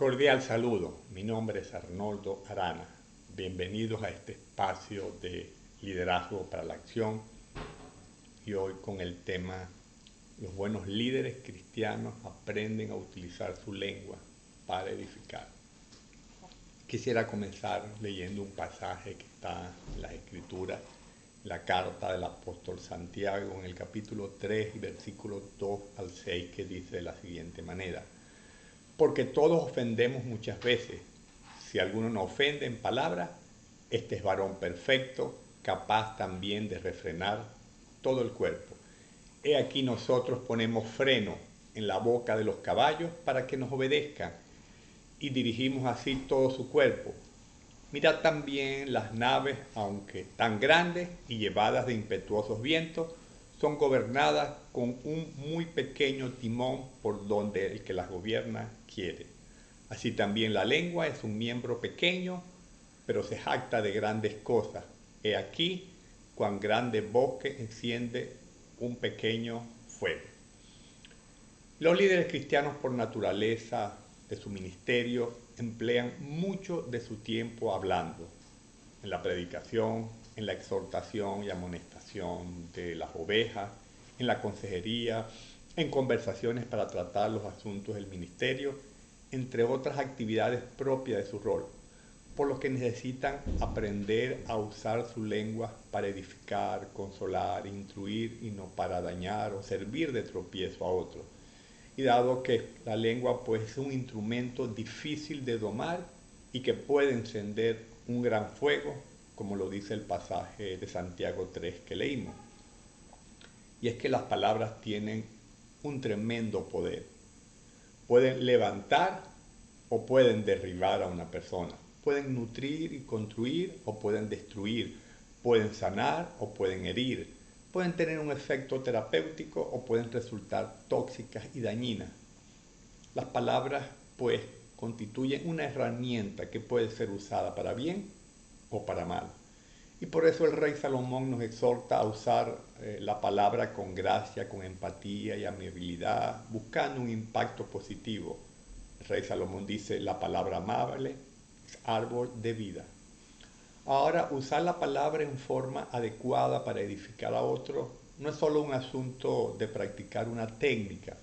Cordial saludo, mi nombre es Arnoldo Arana. Bienvenidos a este espacio de liderazgo para la acción y hoy con el tema los buenos líderes cristianos aprenden a utilizar su lengua para edificar. Quisiera comenzar leyendo un pasaje que está en las Escrituras, la carta del apóstol Santiago en el capítulo 3, versículos 2 al 6, que dice de la siguiente manera: porque todos ofendemos muchas veces. Si alguno no ofende en palabra, este es varón perfecto, capaz también de refrenar todo el cuerpo. He aquí nosotros ponemos freno en la boca de los caballos para que nos obedezcan y dirigimos así todo su cuerpo. Mirad también las naves, aunque tan grandes y llevadas de impetuosos vientos, son gobernadas con un muy pequeño timón por donde el que las gobierna quiere. Así también la lengua es un miembro pequeño, pero se jacta de grandes cosas. He aquí cuán grande bosque enciende un pequeño fuego. Los líderes cristianos por naturaleza de su ministerio emplean mucho de su tiempo hablando, en la predicación, en la exhortación y amonestación de las ovejas, en la consejería, en conversaciones para tratar los asuntos del ministerio, entre otras actividades propias de su rol, por lo que necesitan aprender a usar su lengua para edificar, consolar, instruir y no para dañar o servir de tropiezo a otros. Y dado que la lengua pues es un instrumento difícil de domar y que puede encender un gran fuego, como lo dice el pasaje de Santiago 3 que leímos. Y es que las palabras tienen un tremendo poder. Pueden levantar o pueden derribar a una persona. Pueden nutrir y construir o pueden destruir. Pueden sanar o pueden herir. Pueden tener un efecto terapéutico o pueden resultar tóxicas y dañinas. Las palabras, pues, constituyen una herramienta que puede ser usada para bien o para mal. Y por eso el rey Salomón nos exhorta a usar la palabra con gracia, con empatía y amabilidad, buscando un impacto positivo. El rey Salomón dice: la palabra amable es árbol de vida. Ahora, usar la palabra en forma adecuada para edificar a otros no es solo un asunto de practicar una técnica,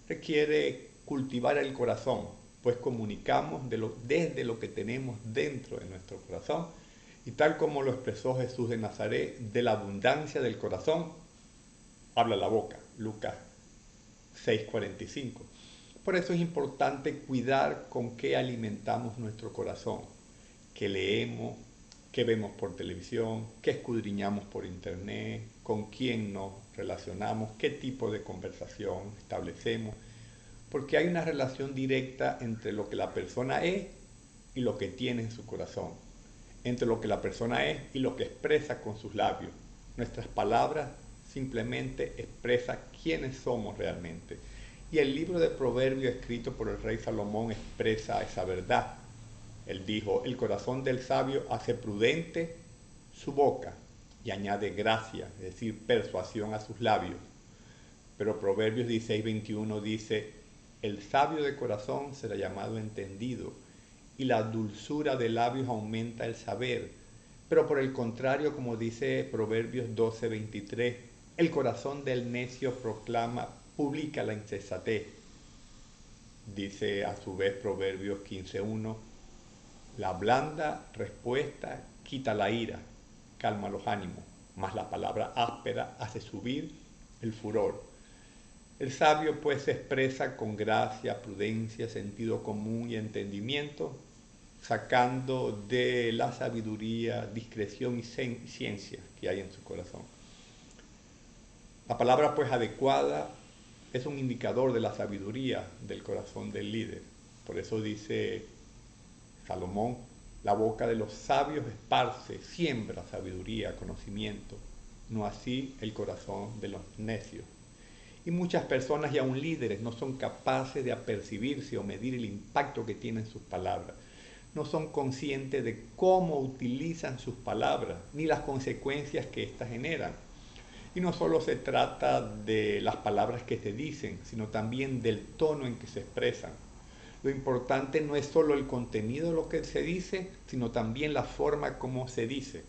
requiere cultivar el corazón, pues comunicamos desde lo que tenemos dentro de nuestro corazón, y tal como lo expresó Jesús de Nazaret: de la abundancia del corazón habla la boca. Lucas 6:45. Por eso es importante cuidar con qué alimentamos nuestro corazón, qué leemos, qué vemos por televisión, qué escudriñamos por internet, con quién nos relacionamos, qué tipo de conversación establecemos, porque hay una relación directa entre lo que la persona es y lo que tiene en su corazón, entre lo que la persona es y lo que expresa con sus labios. Nuestras palabras simplemente expresan quiénes somos realmente. Y el libro de Proverbios escrito por el rey Salomón expresa esa verdad. Él dijo: el corazón del sabio hace prudente su boca y añade gracia, es decir, persuasión a sus labios. Pero Proverbios 16:21 dice: el sabio de corazón será llamado entendido, y la dulzura de labios aumenta el saber. Pero por el contrario, como dice Proverbios 12:23, el corazón del necio publica la insensatez. Dice a su vez Proverbios 15:1, la blanda respuesta quita la ira, calma los ánimos, mas la palabra áspera hace subir el furor. El sabio pues se expresa con gracia, prudencia, sentido común y entendimiento, sacando de la sabiduría, discreción y ciencia que hay en su corazón. La palabra pues adecuada es un indicador de la sabiduría del corazón del líder. Por eso dice Salomón: la boca de los sabios esparce, siembra sabiduría, conocimiento, no así el corazón de los necios. Y muchas personas y aún líderes no son capaces de apercibirse o medir el impacto que tienen sus palabras. No son conscientes de cómo utilizan sus palabras, ni las consecuencias que éstas generan. Y no solo se trata de las palabras que se dicen, sino también del tono en que se expresan. Lo importante no es solo el contenido de lo que se dice, sino también la forma como se dice.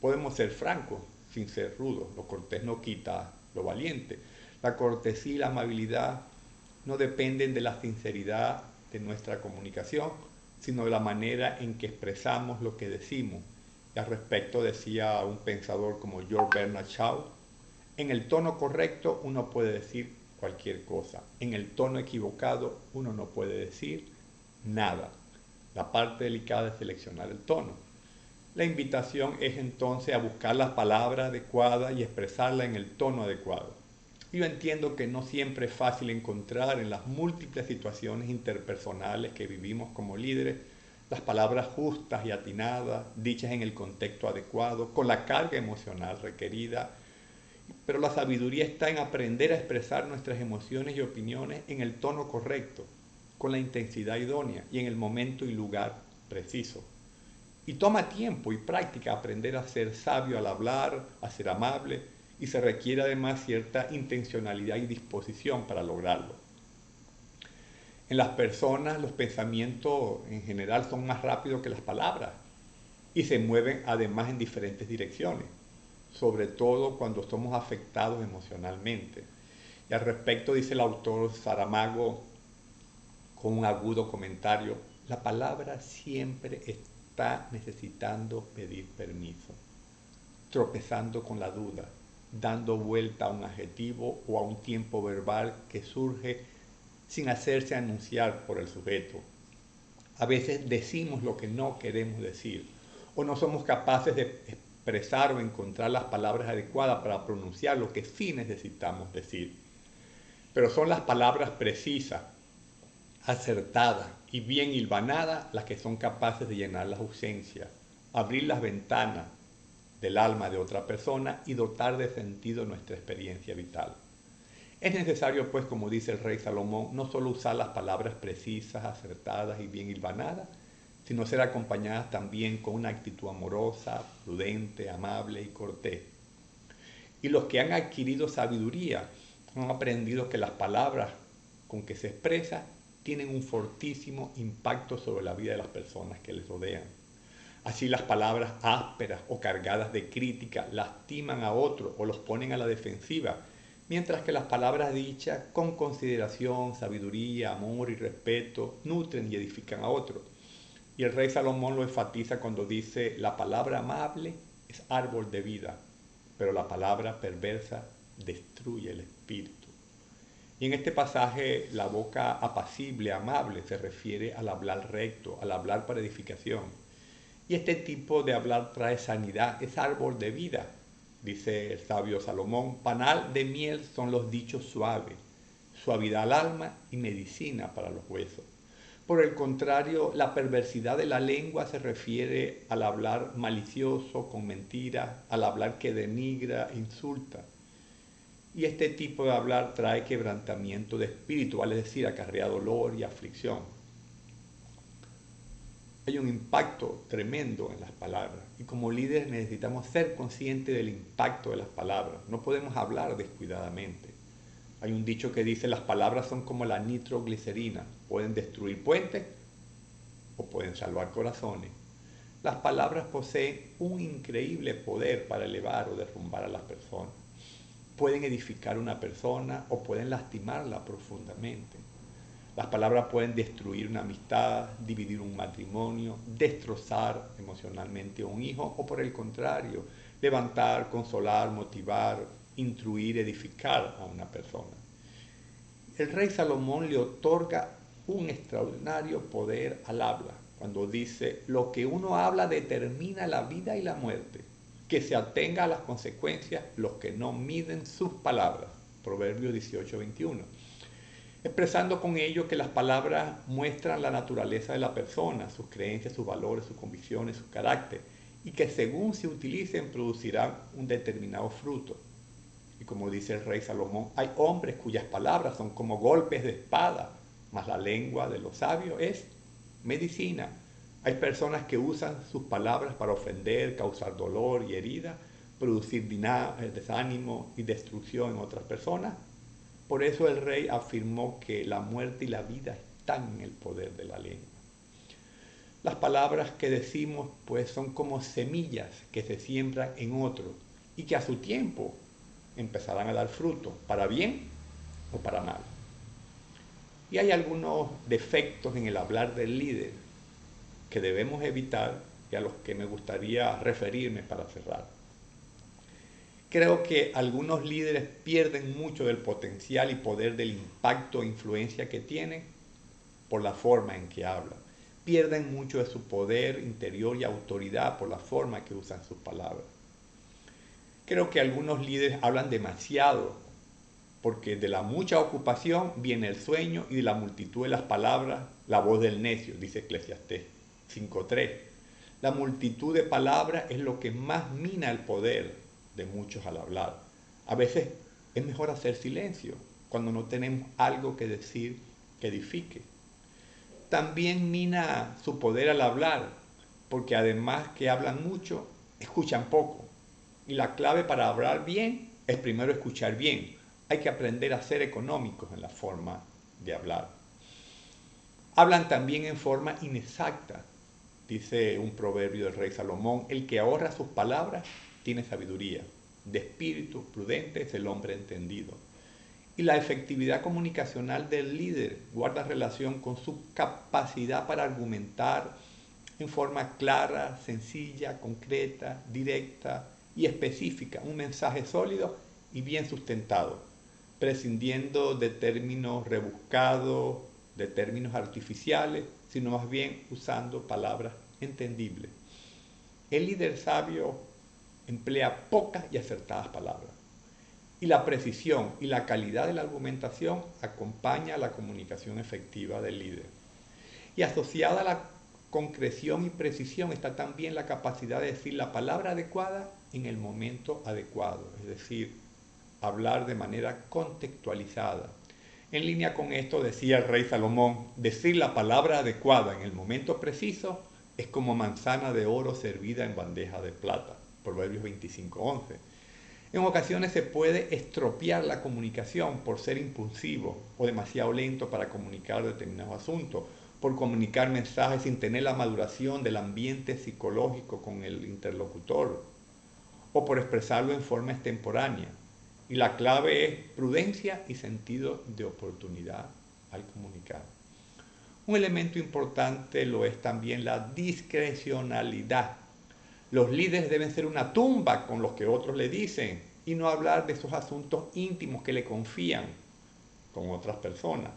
Podemos ser francos sin ser rudos. Lo cortés no quita lo valiente. La cortesía y la amabilidad no dependen de la sinceridad de nuestra comunicación, sino de la manera en que expresamos lo que decimos. Y al respecto decía un pensador como George Bernard Shaw, en el tono correcto uno puede decir cualquier cosa. En el tono equivocado uno no puede decir nada. La parte delicada es seleccionar el tono. La invitación es entonces a buscar las palabras adecuadas y expresarla en el tono adecuado. Yo entiendo que no siempre es fácil encontrar en las múltiples situaciones interpersonales que vivimos como líderes las palabras justas y atinadas, dichas en el contexto adecuado, con la carga emocional requerida, pero la sabiduría está en aprender a expresar nuestras emociones y opiniones en el tono correcto, con la intensidad idónea y en el momento y lugar preciso. Y toma tiempo y práctica aprender a ser sabio al hablar, a ser amable, y se requiere además cierta intencionalidad y disposición para lograrlo. En las personas los pensamientos en general son más rápidos que las palabras y se mueven además en diferentes direcciones, sobre todo cuando somos afectados emocionalmente. Y al respecto dice el autor Saramago con un agudo comentario, la palabra siempre está necesitando pedir permiso, tropezando con la duda, dando vuelta a un adjetivo o a un tiempo verbal que surge sin hacerse anunciar por el sujeto. A veces decimos lo que no queremos decir o no somos capaces de expresar o encontrar las palabras adecuadas para pronunciar lo que sí necesitamos decir. Pero son las palabras precisas, acertadas y bien hilvanadas las que son capaces de llenar las ausencias, abrir las ventanas del alma de otra persona y dotar de sentido nuestra experiencia vital. Es necesario, pues, como dice el rey Salomón, no solo usar las palabras precisas, acertadas y bien hilvanadas, sino ser acompañadas también con una actitud amorosa, prudente, amable y cortés. Y los que han adquirido sabiduría han aprendido que las palabras con que se expresa tienen un fortísimo impacto sobre la vida de las personas que les rodean. Así las palabras ásperas o cargadas de crítica lastiman a otros o los ponen a la defensiva, mientras que las palabras dichas con consideración, sabiduría, amor y respeto nutren y edifican a otros. Y el rey Salomón lo enfatiza cuando dice, la palabra amable es árbol de vida, pero la palabra perversa destruye el espíritu. Y en este pasaje la boca apacible, amable, se refiere al hablar recto, al hablar para edificación. Y este tipo de hablar trae sanidad, es árbol de vida. Dice el sabio Salomón, panal de miel son los dichos suaves, suavidad al alma y medicina para los huesos. Por el contrario, la perversidad de la lengua se refiere al hablar malicioso, con mentiras, al hablar que denigra, insulta. Y este tipo de hablar trae quebrantamiento de espíritu, vale decir, acarrea dolor y aflicción. Hay un impacto tremendo en las palabras y como líderes necesitamos ser conscientes del impacto de las palabras. No podemos hablar descuidadamente. Hay un dicho que dice las palabras son como la nitroglicerina, pueden destruir puentes o pueden salvar corazones. Las palabras poseen un increíble poder para elevar o derrumbar a las personas. Pueden edificar a una persona o pueden lastimarla profundamente. Las palabras pueden destruir una amistad, dividir un matrimonio, destrozar emocionalmente a un hijo o por el contrario, levantar, consolar, motivar, instruir, edificar a una persona. El rey Salomón le otorga un extraordinario poder al habla cuando dice, lo que uno habla determina la vida y la muerte, que se atenga a las consecuencias los que no miden sus palabras. Proverbios 18:21. Expresando con ello que las palabras muestran la naturaleza de la persona, sus creencias, sus valores, sus convicciones, su carácter, y que según se utilicen producirán un determinado fruto. Y como dice el rey Salomón, hay hombres cuyas palabras son como golpes de espada, mas la lengua de los sabios es medicina. Hay personas que usan sus palabras para ofender, causar dolor y herida, producir desánimo y destrucción en otras personas. Por eso el rey afirmó que la muerte y la vida están en el poder de la lengua. Las palabras que decimos pues son como semillas que se siembran en otros y que a su tiempo empezarán a dar fruto, para bien o para mal. Y hay algunos defectos en el hablar del líder que debemos evitar y a los que me gustaría referirme para cerrar. Creo que algunos líderes pierden mucho del potencial y poder del impacto e influencia que tienen por la forma en que hablan. Pierden mucho de su poder interior y autoridad por la forma que usan sus palabras. Creo que algunos líderes hablan demasiado porque de la mucha ocupación viene el sueño y de la multitud de las palabras la voz del necio, dice Eclesiastés 5:3. La multitud de palabras es lo que más mina el poder de muchos al hablar. A veces es mejor hacer silencio cuando no tenemos algo que decir que edifique. También mina su poder al hablar, porque además que hablan mucho, escuchan poco. Y la clave para hablar bien es primero escuchar bien. Hay que aprender a ser económicos en la forma de hablar. Hablan también en forma inexacta. Dice un proverbio del rey Salomón: el que ahorra sus palabras tiene sabiduría. De espíritu prudente es el hombre entendido. Y la efectividad comunicacional del líder guarda relación con su capacidad para argumentar en forma clara, sencilla, concreta, directa y específica, un mensaje sólido y bien sustentado, prescindiendo de términos rebuscados, de términos artificiales, sino más bien usando palabras entendibles. El líder sabio emplea pocas y acertadas palabras. Y la precisión y la calidad de la argumentación acompaña a la comunicación efectiva del líder. Y asociada a la concreción y precisión está también la capacidad de decir la palabra adecuada en el momento adecuado, es decir, hablar de manera contextualizada. En línea con esto decía el rey Salomón: decir la palabra adecuada en el momento preciso es como manzana de oro servida en bandeja de plata. Proverbios 25:11. En ocasiones se puede estropear la comunicación por ser impulsivo o demasiado lento para comunicar determinados asuntos, por comunicar mensajes sin tener la maduración del ambiente psicológico con el interlocutor, o por expresarlo en forma extemporánea. Y la clave es prudencia y sentido de oportunidad al comunicar. Un elemento importante lo es también la discrecionalidad. Los líderes deben ser una tumba con los que otros le dicen y no hablar de esos asuntos íntimos que le confían con otras personas.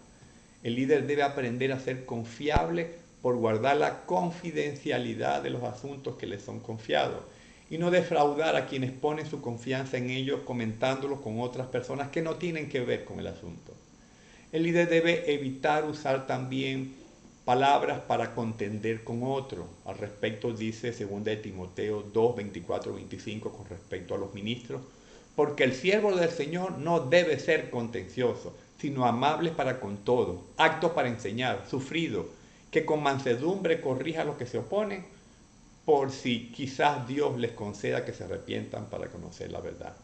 El líder debe aprender a ser confiable por guardar la confidencialidad de los asuntos que le son confiados y no defraudar a quienes ponen su confianza en ellos comentándolos con otras personas que no tienen que ver con el asunto. El líder debe evitar usar también palabras para contender con otro. Al respecto dice 2 de Timoteo 2, 24, 25 con respecto a los ministros: porque el siervo del Señor no debe ser contencioso, sino amable para con todo, apto para enseñar, sufrido, que con mansedumbre corrija a los que se oponen, por si quizás Dios les conceda que se arrepientan para conocer la verdad.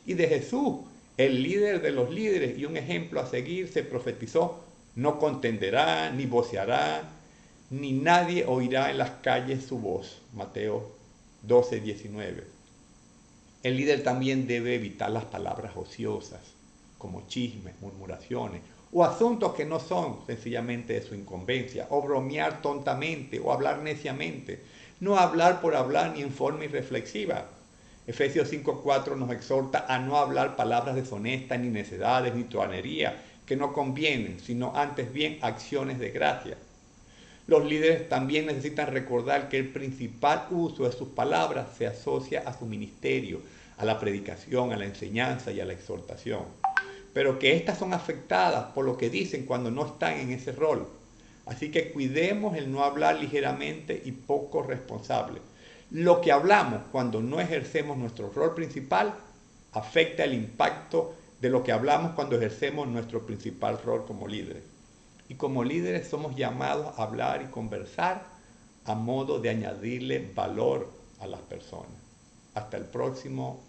Y de Jesús, el líder de los líderes y un ejemplo a seguir, se profetizó: no contenderá, ni voceará, ni nadie oirá en las calles su voz. Mateo 12, 19. El líder también debe evitar las palabras ociosas, como chismes, murmuraciones, o asuntos que no son sencillamente de su incumbencia, o bromear tontamente, o hablar neciamente. No hablar por hablar ni en forma irreflexiva. Efesios 5:4 nos exhorta a no hablar palabras deshonestas, ni necedades, ni truhanería, que no convienen, sino antes bien acciones de gracia. Los líderes también necesitan recordar que el principal uso de sus palabras se asocia a su ministerio, a la predicación, a la enseñanza y a la exhortación, pero que éstas son afectadas por lo que dicen cuando no están en ese rol. Así que cuidemos el no hablar ligeramente y poco responsable. Lo que hablamos cuando no ejercemos nuestro rol principal afecta el impacto de lo que hablamos cuando ejercemos nuestro principal rol como líderes. Y como líderes somos llamados a hablar y conversar a modo de añadirle valor a las personas. Hasta el próximo